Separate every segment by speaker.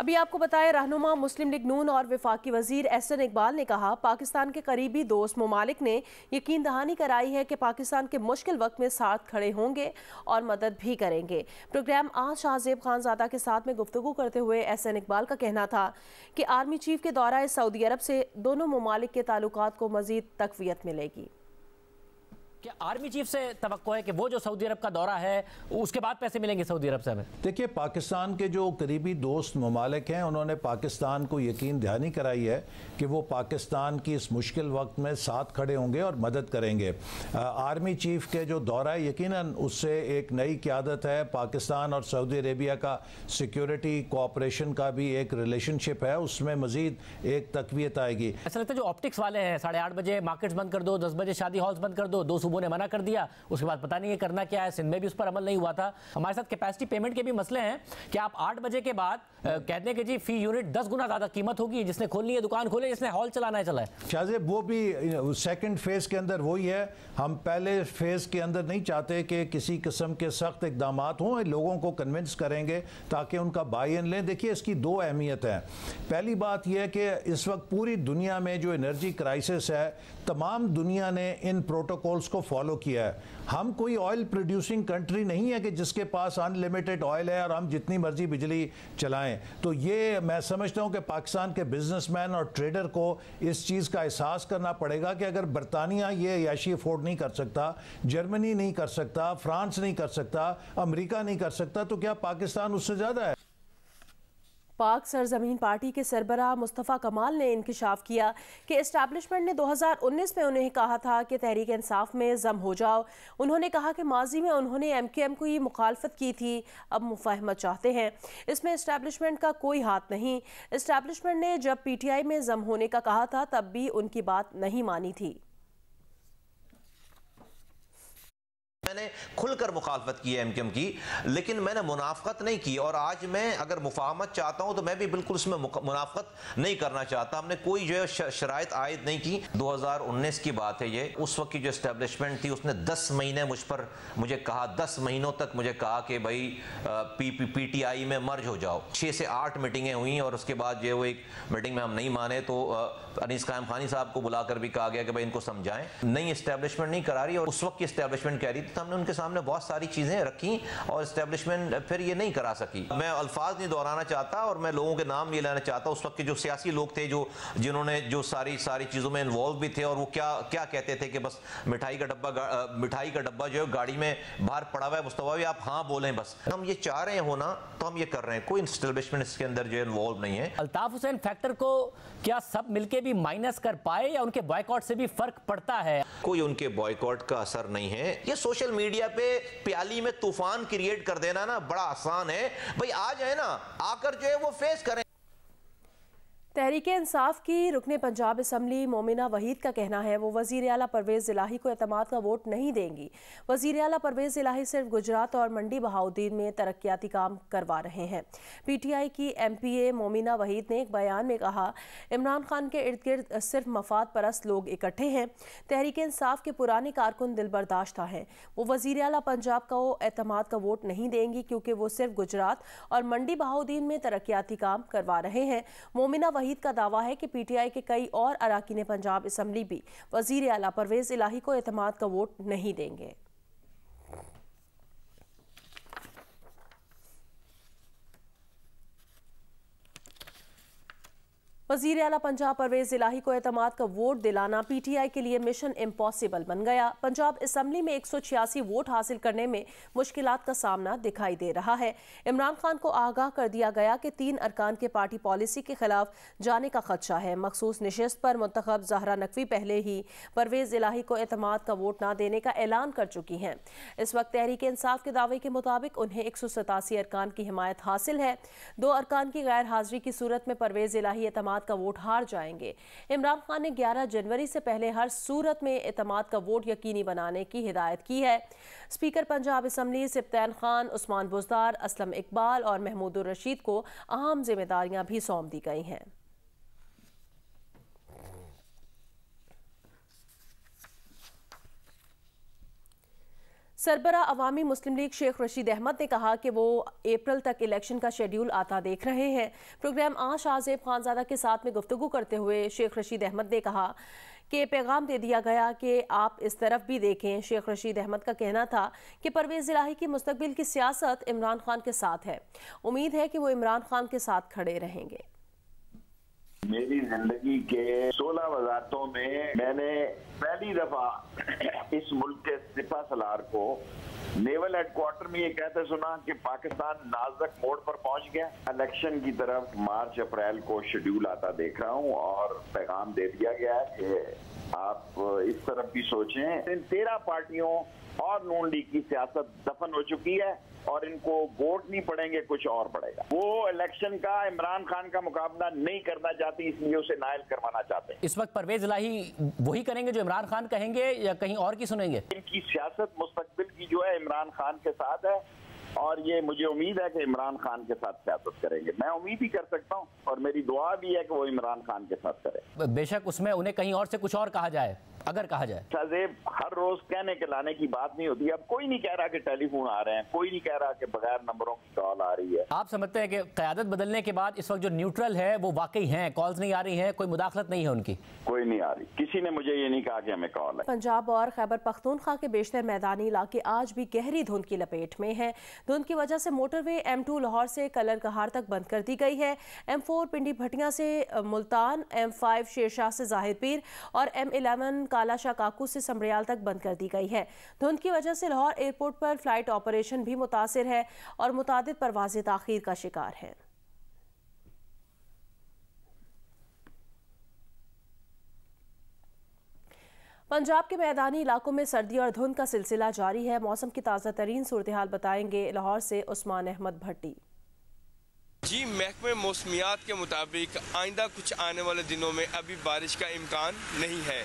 Speaker 1: अभी आपको बताएं, रहनुमा मुस्लिम लीग नून और वफाकी वजीर एहसन इकबाल ने कहा, पाकिस्तान के करीबी दोस्त ममालिक ने यकीन दहानी कराई है कि पाकिस्तान के मुश्किल वक्त में साथ खड़े होंगे और मदद भी करेंगे। प्रोग्राम आज शाहजेब खानजादा के साथ में गुफ्तगू करते हुए एहसन इकबाल का कहना था कि आर्मी चीफ के दौरा सऊदी अरब से दोनों ममालिक के ताल्लुकात को मजीद तकवीयत मिलेगी।
Speaker 2: क्या आर्मी चीफ से तवक्को है कि वो जो सऊदी अरब का दौरा है उसके बाद पैसे मिलेंगे सऊदी अरब से हमें?
Speaker 3: देखिए, पाकिस्तान के जो करीबी दोस्त ममालिक हैं उन्होंने पाकिस्तान को यकीन दहानी कराई है कि वो पाकिस्तान की इस मुश्किल वक्त में साथ खड़े होंगे और मदद करेंगे। आर्मी चीफ के जो दौरा है, यकीनन उससे एक नई क़यादत है। पाकिस्तान और सऊदी अरेबिया का सिक्योरिटी कोऑपरेशन का भी एक रिलेशनशिप है, उसमें मजीद एक तकवीत आएगी।
Speaker 2: ऐसा लगता है जो ऑप्टिक्स वाले हैं 8:30 बजे मार्केट्स बंद कर दो, 10 बजे शादी हॉल्स बंद कर दो, 2 सूबों ने मना कर दिया, उसके बाद पता नहीं है करना क्या है। सिंध में भी उस पर अमल नहीं हुआ था। हमारे साथ कैपेसिटी पेमेंट के भी मसले हैं कि आप 8 बजे के बाद कहते हैं कि जी फी यूनिट 10 गुना ज़्यादा कीमत होगी, जिसने खोलनी है दुकान खोले, जिसने हॉल चलाना है चलाए।
Speaker 3: शाहजेब, वो भी सेकंड फेज़ के अंदर वही है। हम पहले फेज़ के अंदर नहीं चाहते कि किसी किस्म के सख्त इकदाम हों, लोगों को कन्विंस करेंगे ताकि उनका बाई इन लें। देखिए, इसकी 2 अहमियत है। पहली बात यह है कि इस वक्त पूरी दुनिया में जो एनर्जी क्राइसिस है, तमाम दुनिया ने इन प्रोटोकॉल्स को फॉलो किया है। हम कोई ऑयल प्रोड्यूसिंग कंट्री नहीं है कि जिसके पास अनलिमिटेड ऑयल है और हम जितनी मर्जी बिजली चलाएं। तो ये मैं समझता हूं कि पाकिस्तान के बिजनेसमैन और ट्रेडर को इस चीज़ का एहसास करना पड़ेगा कि अगर बरतानिया ये याशी अफोर्ड नहीं कर सकता, जर्मनी नहीं कर सकता, फ्रांस नहीं कर सकता, अमेरिका नहीं कर सकता, तो क्या पाकिस्तान उससे ज़्यादा है?
Speaker 1: पाक सरजमीन पार्टी के सरबराह मुस्तफ़ा कमाल ने इंकशाफ किया कि इस्टेब्लिशमेंट ने 2019 में उन्हें कहा था कि तहरीक इंसाफ में जम हो जाओ। उन्होंने कहा कि माजी में उन्होंने MQM को ही मुखालफत की थी, अब मुफाहमत चाहते हैं। इसमें इस्टेब्लिशमेंट का कोई हाथ नहीं। इस्टेब्लिशमेंट ने जब PTI में जम होने का कहा था तब भी उनकी बात नहीं मानी थी।
Speaker 4: मैंने खुलकर मुखालफत की है MQM की, लेकिन मैंने मुनाफकत नहीं की। और आज मैं अगर मुफाहमत चाहता हूं तो मैं भी बिल्कुल उसमें मुनाफकत नहीं करना चाहता। हमने कोई जो है शराइत आयद नहीं की। 2019 की बात है ये। उस वक्त की जो इस्टेब्लिशमेंट थी उसने 10 महीने मुझे कहा, 10 महीनों तक मुझे कहा कि भाई PTI में मर्ज हो जाओ। 6 से 8 मीटिंगें हुई और उसके बाद जो एक मीटिंग में हम नहीं माने तो अनीस कायम खानी साहब को बुलाकर भी कहा गया कि भाई इनको समझाएं। नई इस्टेब्लिशमेंट नहीं करा रही और उस वक्त की इस्टेब्लिशमेंट कह रही थी। हमने उनके सामने बहुत सारी चीजें रखी और इस्टेब्लिशमेंट फिर ये नहीं करा सकी। मैं अल्फाज नहीं दोहराना चाहता और मैं लोगों के नाम नहीं लेना चाहता। उस वक्त के जो सियासी लोग थे जिन्होंने जो सारी चीजों में इन्वॉल्व भी थे और वो क्या कहते थे कि बस मिठाई का डब्बा जो है गाड़ी में बाहर पड़ा हुआ है, मुस्तफा भी आप हाँ बोलें, बस हम ये चाह रहे हैं होना तो हम ये कर रहे हैं। कोई इस्टेब्लिशमेंट इसके अंदर जो इन्वॉल्व नहीं है।
Speaker 2: अल्ताफ हुसैन फैक्टर को क्या सब मिलके भी माइनस कर पाए या उनके बॉयकॉट से भी फर्क पड़ता है?
Speaker 4: कोई उनके बॉयकॉट का असर नहीं है। ये सोशल मीडिया पे प्याली में तूफान क्रिएट कर देना ना बड़ा आसान है। भाई आ जाए ना, आकर जो है वो फेस करें।
Speaker 1: तहरीक इंसाफ की रुकने पंजाब असम्बली मोमिना वहीद का कहना है वो वज़ीर आला परवेज़ इलाही को एतमाद का वोट नहीं देंगी। वज़ीर आला परवेज़ इलाही सिर्फ गुजरात और मंडी बहाउद्दीन में तरक्याती काम करवा रहे हैं। PTI की MPA मोमिना वहीद ने एक बयान में कहा, इमरान खान के इर्द गिर्द सिर्फ मफाद परस्त लोग इकट्ठे हैं। तहरीक इंसाफ के पुराने कारकुन दिलबर्दाश्ता हैं। वो वज़ीर आला पंजाब को एतमाद का वोट नहीं देंगी क्योंकि वो सिर्फ गुजरात और मंडी बहाउद्दीन में तरक्याती काम करवा रहे हैं। मोमिना वहीद का दावा है कि PTI के कई और अराकीन पंजाब असम्बली भी वज़ीर आला परवेज़ इलाही को एतमाद का वोट नहीं देंगे। वज़ीर आला पंजाब परवेज़ इलाही को एतमाद का वोट दिलाना PTI के लिए मिशन इम्पॉसिबल बन गया। पंजाब असम्बली में 186 वोट हासिल करने में मुश्किलात का सामना दिखाई दे रहा है। इमरान खान को आगाह कर दिया गया कि 3 अरकान के पार्टी पॉलिसी के खिलाफ जाने का खदशा है। मखसूस नशिस्त पर मुंतखब ज़हरा नकवी पहले ही परवेज़ इलाही को एतमाद का वोट न देने का ऐलान कर चुकी हैं। इस वक्त तहरीक इंसाफ के दावे के मुताबिक उन्हें 187 अरकान की हिमायत हासिल है। 2 अरकान की गैर हाजिरी की सूरत में परवेज़ इलाही एतमाद का वोट हार जाएंगे। इमरान खान ने 11 जनवरी से पहले हर सूरत में एतमाद का वोट यकीनी बनाने की हिदायत की है। स्पीकर पंजाब असम्बली सिब्तैन खान, उस्मान बुज़दार, असलम इकबाल और महमूदुर रशीद को अहम जिम्मेदारियां भी सौंप दी गई हैं। सरबरा अवामी मुस्लिम लीग शेख रशीद अहमद ने कहा कि वो अप्रैल तक इलेक्शन का शेड्यूल आता देख रहे हैं। प्रोग्राम शाहजेब खानजादा के साथ में गुफ्तगू करते हुए शेख रशीद अहमद ने कहा कि पैगाम दे दिया गया कि आप इस तरफ भी देखें। शेख रशीद अहमद का कहना था कि परवेज़ इलाही की मुस्तकबिल की सियासत इमरान खान के साथ है। उम्मीद है कि वो इमरान खान के साथ खड़े रहेंगे।
Speaker 5: मेरी जिंदगी के 16 वजारतों में मैंने पहली दफा इस मुल्क के सिपा सलार को नेवल हेडक्वार्टर में ये कहते सुना कि पाकिस्तान नाजुक मोड़ पर पहुंच गया। इलेक्शन की तरफ मार्च अप्रैल को शेड्यूल आता देख रहा हूं और पैगाम दे दिया गया है कि आप इस तरफ भी सोचें। इन 13 पार्टियों और नून लीग की सियासत दफन हो चुकी है और इनको वोट नहीं पड़ेंगे, कुछ और पड़ेगा। वो इलेक्शन का इमरान खान का मुकाबला नहीं करना चाहती, इसलिए उसे नाइल करवाना चाहते हैं।
Speaker 2: इस वक्त परवेज इलाही वही करेंगे जो इमरान खान कहेंगे या कहीं और की सुनेंगे?
Speaker 5: इनकी सियासत मुस्तकबिल की जो है इमरान खान के साथ है और ये मुझे उम्मीद है कि इमरान खान के साथ सियासत करेंगे। मैं उम्मीद ही कर सकता हूँ और मेरी दुआ भी है कि वो इमरान खान के साथ करे।
Speaker 2: बेशक उसमें उन्हें कहीं और से कुछ और कहा जाए, अगर कहा जाए।
Speaker 5: साजेब, हर रोज कहने के लाने की बात नहीं होती। अब कोई नहीं कह रहा कि टेलीफोन आ रहे हैं, कोई नहीं कह रहा कि बगैर नंबरों की कॉल आ रही है।
Speaker 2: आप समझते हैं कि क़यादत बदलने के बाद इस वक्त जो न्यूट्रल है वो वाकई हैं, कॉल्स नहीं आ रही हैं, कोई मुदाखलत नहीं है उनकी?
Speaker 5: कोई नहीं आ रही, किसी ने मुझे ये नहीं कहा कि हमें कॉल है।
Speaker 1: पंजाब और खैबर पख्तूनख्वा के बेशतर मैदानी इलाके आज भी गहरी धुंध की लपेट में हैं। धुंध की वजह से मोटरवे M2 लाहौर से कलर कहार तक बंद कर दी गई है। M4 पिंडी भटिया से मुल्तान, M5 शेरशाह से जाहिर पीर और M11 कालाशाह काकू से समरियाल तक बंद कर दी गई है। धुंध की वजह से लाहौर एयरपोर्ट पर फ्लाइट ऑपरेशन भी मुतासिर है और मुतादिद परवाज़ें ताख़ीर का शिकार हैं। पंजाब के मैदानी इलाकों में सर्दी और धुंध का सिलसिला जारी है। मौसम की ताज़ा तरीन सूरत हाल बताएंगे लाहौर से उस्मान अहमद भट्टी।
Speaker 6: जी, महकमे मौसमियात के मुताबिक आइंदा कुछ आने वाले दिनों में अभी बारिश का इम्कान नहीं है।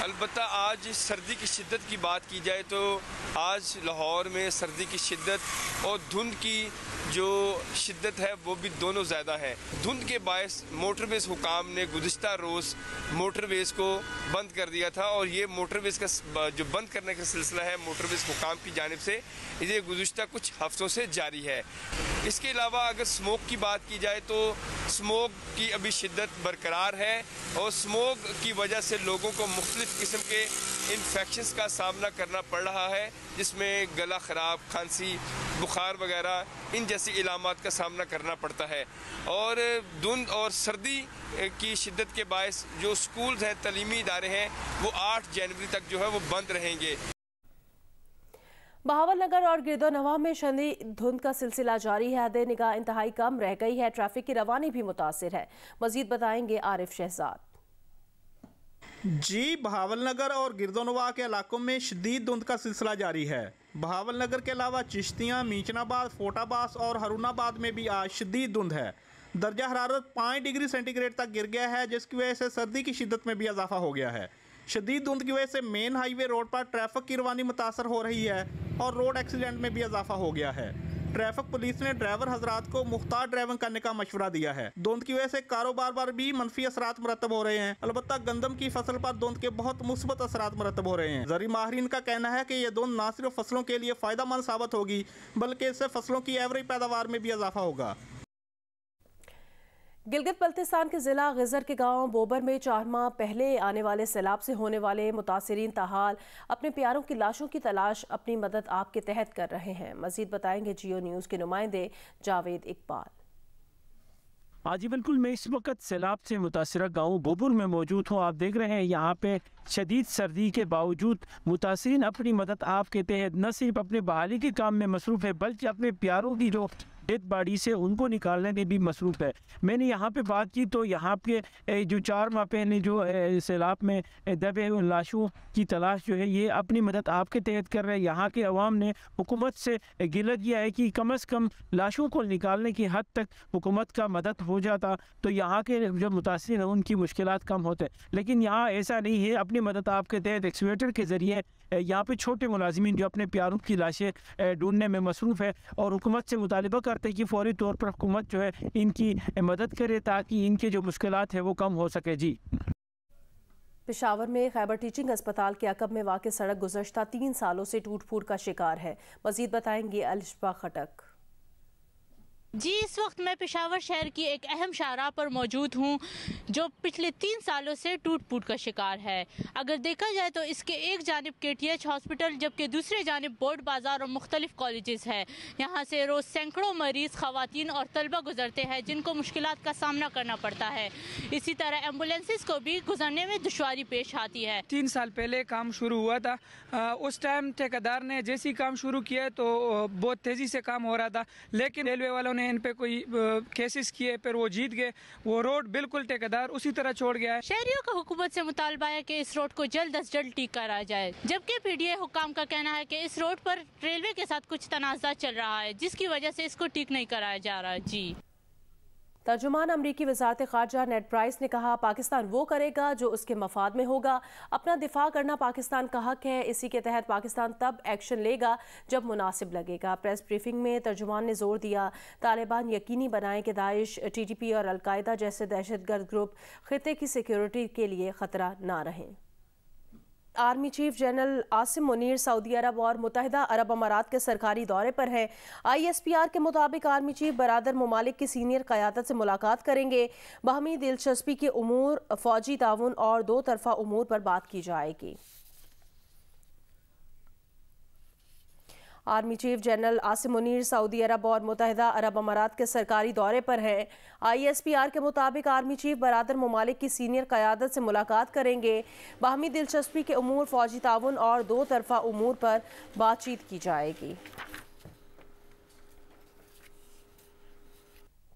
Speaker 6: अलबत्ता आज सर्दी की शिद्दत की बात की जाए तो आज लाहौर में सर्दी की शिद्दत और धुंध की जो शिद्दत है वो भी दोनों ज़्यादा है। धुंध के बायस मोटरवेज़ हुकाम ने गुज़िश्ता रोज़ मोटरवेज़ को बंद कर दिया था और ये मोटरवेज़ का जो बंद करने का सिलसिला है मोटरवेज़ हुकाम की जानिब से ये गुज़िश्ता कुछ हफ्तों से जारी है। इसके अलावा अगर स्मोक की बात की जाए तो स्मोक की अभी शिद्दत बरकरार है और स्मोक की वजह से लोगों को मुख्तलिफ़ किस्म के इन्फेक्शंस का सामना करना पड़ रहा है, जिसमें गला ख़राब, खांसी, बुखार वगैरह इन जैसी इलामात का सामना करना पड़ता है। और धुंध और सर्दी की शिद्दत के बायस जो स्कूल्स हैं, तालीमी इदारे हैं, वो 8 जनवरी तक जो है वो बंद रहेंगे।
Speaker 1: बहावलनगर और गिरदोनवा में शदीद धुंध का सिलसिला जारी है। हद निगाह इंतहाई कम रह गई है। ट्रैफिक की रवानी भी मुतासिर है। मजीद बताएंगे आरिफ शहजाद।
Speaker 7: जी, बहावलनगर और गिरदोनवा के इलाकों में शदीद धुंध का सिलसिला जारी है। बहावलनगर के अलावा चिश्तियाँ, मीचनाबाद, फोटाबास और हरुनाबाद में भी आज शदीद धुंध है। दर्जा हरारत 5 डिग्री सेंटीग्रेड तक गिर गया है, जिसकी वजह से सर्दी की शिद्दत में भी इजाफा हो गया है। शदीद धुंध की वजह से मेन हाईवे रोड पर ट्रैफिक की रवानी मुतासर हो रही है और रोड एक्सीडेंट में भी इजाफा हो गया है। ट्रैफिक पुलिस ने ड्राइवर हजरात को मुख्तार ड्राइविंग करने का मशवरा दिया है। धुंध की वजह से कारोबार पर भी मनफी असरात मुरतब हो रहे हैं। अलबत्ता गंदम की फसल पर धुंध के बहुत मुस्बत असरात मुरतब हो रहे हैं। ज़री माहिरीन का कहना है कि यह धुंध न सिर्फ फसलों के लिए फ़ायदेमंद साबित होगी बल्कि इससे फसलों की एवरेज पैदावार में भी इजाफा होगा।
Speaker 1: गिलगित बल्तिस्तान के ज़िला गिज़र के गांव बोबर में 4 माह पहले आने वाले सैलाब से होने वाले मुतासिरीन ताहाल अपने प्यारों की लाशों की तलाश अपनी मदद आपके तहत कर रहे हैं। मज़ीद बताएंगे जियो न्यूज़ के नुमाइंदे जावेद इकबाल।
Speaker 8: हाँ जी बिल्कुल, मैं इस वक्त सैलाब से मुतासरा गाँव बोबर में मौजूद हूँ। आप देख रहे हैं यहाँ पे शदीद सर्दी के बावजूद मुतासिरीन अपनी मदद आपके तहत न सिर्फ अपने बहाली के काम में मसरूफ़ है बल्कि अपने प्यारों की जो डेड बॉडी से उनको निकालने में भी मसरूफ़ है। मैंने यहाँ पे बात की तो यहाँ पे जो 4 माह पहले जो सैलाब में दबे लाशों की तलाश जो है ये अपनी मदद आपके तहत कर रहे हैं। यहाँ के अवाम ने हुकूमत से गिला किया है कि कम से कम लाशों को निकालने की हद तक हुकूमत का मदद हो जाता तो यहाँ के जो मुतासिर हैं उनकी मुश्किलात कम होते। लेकिन यहाँ ऐसा नहीं है। अपनी मदद आपके तहत एक्सवेटर के ज़रिए यहाँ पे छोटे मुलाजिमीन जो अपने प्यारों की लाशें ढूंढने में मसरूफ़ है और हुकूमत से मुतालिबा करते हैं कि फौरी तौर पर हुकूमत जो है इनकी मदद करे ताकि इनके जो मुश्किलात है वो कम हो सके। जी
Speaker 1: पेशावर में खैबर टीचिंग अस्पताल के अकब में वाक़ सड़क गुज़श्ता 3 सालों से टूट फूट का शिकार है। मज़ीद बताएंगे अलिशबा खटक।
Speaker 9: जी, इस वक्त मैं पेशावर शहर की एक अहम शाहराह पर मौजूद हूँ जो पिछले 3 सालों से टूट फूट का शिकार है। अगर देखा जाए तो इसके एक जानिब KTH हॉस्पिटल जबकि दूसरे जानिब बोर्ड बाज़ार और मुख्तलिफ कॉलेजेस है। यहाँ से रोज़ सैकड़ों मरीज़, ख़वातीन और तलबा गुजरते हैं जिनको मुश्किलात का सामना करना पड़ता है। इसी तरह एम्बुलेंसेस को भी गुजरने में दुश्वारी पेश आती है।
Speaker 10: 3 साल पहले काम शुरू हुआ था। उस टाइम ठेकेदार ने जैसे ही काम शुरू किया तो बहुत तेज़ी से काम हो रहा था, लेकिन रेलवे वालों ने इन पे कोई केसेस किए, फिर वो जीत गए। वो रोड बिल्कुल ठेकेदार उसी तरह छोड़ गया है।
Speaker 9: शहरियों का हुकूमत से मुतालबा है कि इस रोड को जल्द अज जल्द ठीक करा जाए, जबकि PDA हुकाम का कहना है कि इस रोड पर रेलवे के साथ कुछ तनाज़ा चल रहा है जिसकी वजह से इसको ठीक नहीं कराया जा रहा। जी,
Speaker 1: तर्जुमान अमरीकी वज़ारत ख़ारजा नेड प्राइस ने कहा, पाकिस्तान वो करेगा जो उसके मफाद में होगा। अपना दिफा करना पाकिस्तान का हक है। इसी के तहत पाकिस्तान तब एक्शन लेगा जब मुनासिब लगेगा। प्रेस ब्रीफिंग में तर्जुमान ने जोर दिया, तालिबान यकीनी बनाएं कि दाइश, TTP और अलकायदा जैसे दहशतगर्द ग्रुप खित्ते की सिक्योरिटी के लिए ख़तरा ना रहें। Army chief general Asim Munir Saudi Arab और मुत्तहिदा अरब अमारात के सरकारी दौरे पर हैं। ISPR के मुताबिक आर्मी चीफ बरादर ममालिक की सीनियर क़यादत से मुलाकात करेंगे। बाहमी दिलचस्पी के उमूर, फ़ौजी ताउन और 2 तरफ़ा उमूर पर बात की जाएगी। Army chief general Asim Munir Saudi Arab और मुत्तहिदा अरब अमारात के सरकारी दौरे पर हैं। ISPR के मुताबिक आर्मी चीफ बरादर ममालिक की सीनियर क़यादत से मुलाकात करेंगे। बाहमी दिलचस्पी के उमूर, फ़ौजी ताउन और 2 तरफ़ा उमूर पर बातचीत की जाएगी।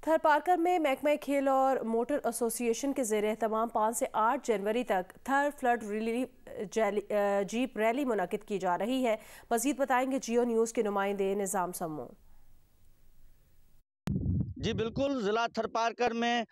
Speaker 1: थरपारकर में महकमा खेल और मोटर एसोसिएशन के ज़ेर एहतमाम 5 से 8 जनवरी तक थर फ्लड रिलीफ जीप रैली मुनक़िद की जा रही है। मज़ीद बताएंगे जियो न्यूज़ के नुमाइंदे निज़ाम सम्मू।
Speaker 11: जी बिल्कुल, ज़िला थरपारकर में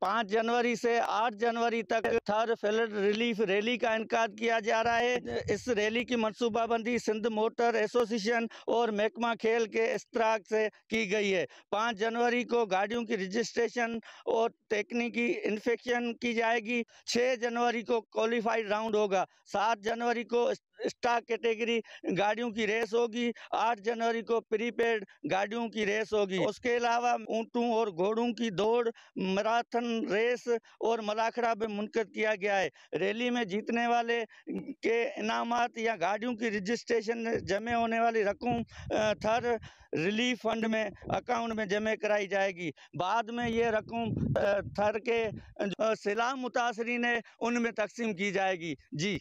Speaker 11: 5 जनवरी से 8 जनवरी तक थर फ्लड रिलीफ रैली का इनकाद किया जा रहा है। इस रैली की मनसूबाबंदी सिंध मोटर एसोसिएशन और महकमा खेल के इश्तराक से की गई है। 5 जनवरी को गाड़ियों की रजिस्ट्रेशन और तकनीकी इंस्पेक्शन की जाएगी। 6 जनवरी को क्वालिफाइड राउंड होगा। 7 जनवरी को स्टार कैटेगरी गाड़ियों की रेस होगी। 8 जनवरी को प्रीपेड गाड़ियों की रेस होगी। उसके अलावा ऊँटों और घोड़ों की दौड़, मैराथन रेस और मलाखड़ा भी मुनक़िद किया गया है। रैली में जीतने वाले के इनामात या गाड़ियों की रजिस्ट्रेशन जमे होने वाली रकम थर रिलीफ फंड में अकाउंट में जमा कराई जाएगी। बाद में ये रकम थर के सैलाब मुतासरीन है उनमें तकसीम की जाएगी। जी।